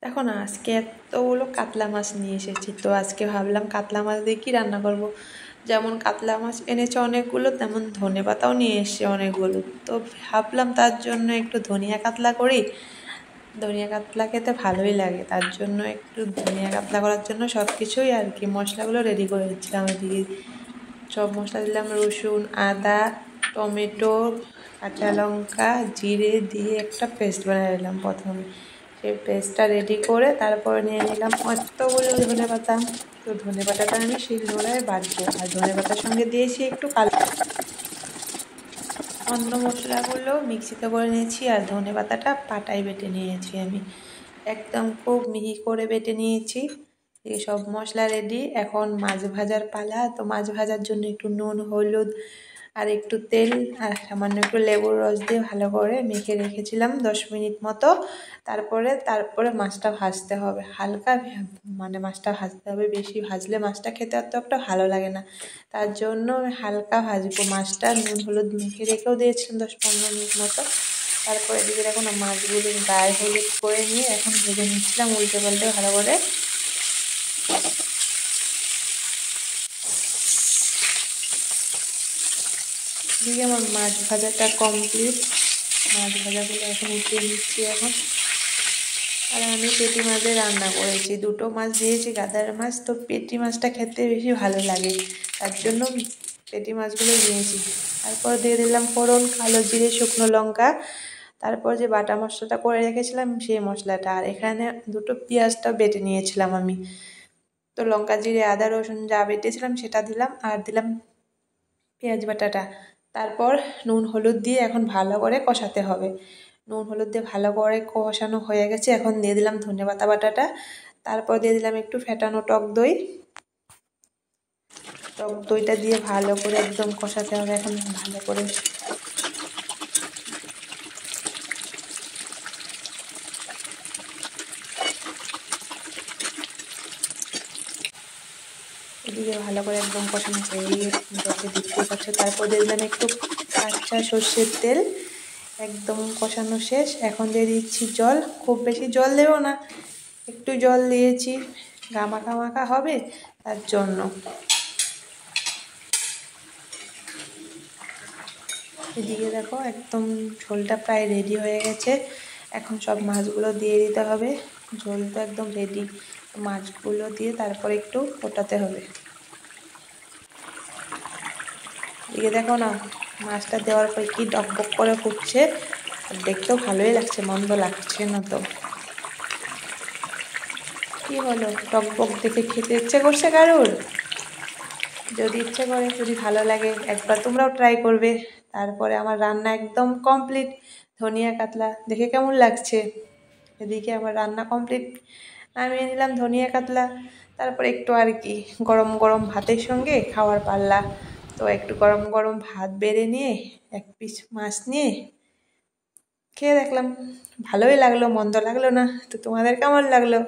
দেখো না, আজকে এতগুলো কাতলা মাছ নিয়ে এসেছি, তো আজকে ভাবলাম কাতলা মাছ দিয়ে কী রান্না করব। যেমন কাতলা মাছ এনেছে অনেকগুলো, তেমন ধনেপাতাও নিয়ে এসছে অনেকগুলো। তো ভাবলাম তার জন্য একটু ধনিয়া কাতলা করি। ধনিয়া কাতলা খেতে ভালোই লাগে, তার জন্য একটু ধনিয়া কাতলা করার জন্য সব কিছুই আর কি মশলাগুলো রেডি করে দিচ্ছিলাম এদিকে। সব মশলা দিলাম, রসুন, আদা, টমেটো, কাঁচা লঙ্কা, জিরে দিয়ে একটা পেস্ট বানিয়ে নিলাম প্রথমে। সেই পেস্টটা রেডি করে তারপরে নিয়ে নিলাম অতগুলো ধনেপাতা। তো ধনেপাতাটা আমি শিলনোড়ায় বাটবো, আর ধনেপাতার সঙ্গে দিয়েছি একটু কালো। অন্য মশলাগুলো মিক্সিতে করে নিয়েছি, আর ধনেপাতাটা পাটায় বেটে নিয়েছি আমি। একদম খুব মিহি করে বেটে নিয়েছি। এই সব মশলা রেডি, এখন মাছ ভাজার পালা। তো মাছ ভাজার জন্য একটু নুন, হলুদ আর একটু তেল আর সামান্য একটু লেবুর রস দিয়ে ভালো করে মেখে রেখেছিলাম 10 মিনিট মতো। তারপরে মাছটা ভাজতে হবে হালকা, মানে মাছটা ভাজতে হবে, বেশি ভাজলে মাছটা খেতে অত একটা ভালো লাগে না। তার জন্য আমি হালকা ভাজবো মাছটা। নুন হলুদ মেখে রেখেও দিয়েছিলাম 10-15 মিনিট মতো। তারপরে এদিকে দেখো না, মাছগুলো গায়ে হলুদ করে নিয়ে এখন ভেজে নিচ্ছিলাম উল্টে পাল্টে ভালো করে। এদিকে আমার মাছ ভাজাটা কমপ্লিট। মাছ ভাজাগুলো এখন উঠিয়ে নিচ্ছি এখন। আর আমি পেটি মাছে রান্না করেছি, দুটো মাছ দিয়েছি, গাদার মাছ। তো পেটি মাছটা খেতে বেশি ভালো লাগে, তার জন্য পেটি মাছগুলো নিয়েছি। তারপর দিয়ে দিলাম ফোড়ন, কালো জিরে, শুকনো লঙ্কা। তারপর যে বাটা মশলাটা করে রেখেছিলাম সেই মশলাটা, আর এখানে দুটো পেঁয়াজটা বেটে নিয়েছিলাম আমি। তো লঙ্কা, জিরে, আদা, রসুন যা বেটেছিলাম সেটা দিলাম, আর দিলাম পেঁয়াজ বাটাটা। তারপর নুন হলুদ দিয়ে এখন ভালো করে কষাতে হবে। নুন হলুদ দিয়ে ভালো করে কষানো হয়ে গেছে, এখন দিয়ে দিলাম ধনেপাতা বাটাটা। তারপর দিয়ে দিলাম একটু ফেটানো টক দই। টক দইটা দিয়ে ভালো করে একদম কষাতে হবে এখন ভালো করে। এদিকে ভালো করে একদম কষানো হয়ে গেছে, দেখতেই পাচ্ছ। তারপর দিয়ে দিলাম একটু কাঁচা সর্ষের তেল। একদম কষানো শেষ, এখন দিয়ে দিচ্ছি জল। খুব বেশি জল দেবো না, একটু জল দিয়েছি, গামাখা মাখা হবে তার জন্য। এদিকে দেখো একদম ঝোলটা প্রায় রেডি হয়ে গেছে। এখন সব মাছগুলো দিয়ে দিতে হবে। ঝোল তো একদম রেডি, মাছগুলো দিয়ে তারপর একটু ফোটাতে হবে। এদিকে দেখো না, মাছটা দেওয়ার পর কি ডকবক করে ফুটছে, আর দেখতেও ভালোই লাগছে, মন্দ লাগছে না তো। কি হলো, টকবক দেখে খেতে ইচ্ছে করছে কারুর? যদি ইচ্ছে করে, যদি ভালো লাগে, একবার তোমরাও ট্রাই করবে। তারপরে আমার রান্না একদম কমপ্লিট। ধনিয়া কাতলা দেখে কেমন লাগছে? এদিকে আমার রান্না কমপ্লিট, নামিয়ে নিলাম ধনিয়া কাতলা। তারপর একটু আর কি গরম গরম ভাতের সঙ্গে খাওয়ার পাল্লা। তো একটু গরম গরম ভাত বেড়ে নিয়ে এক পিস মাছ নিয়ে খেয়ে দেখলাম, ভালোই লাগলো, মন্দ লাগলো না। তো তোমাদের কেমন লাগলো?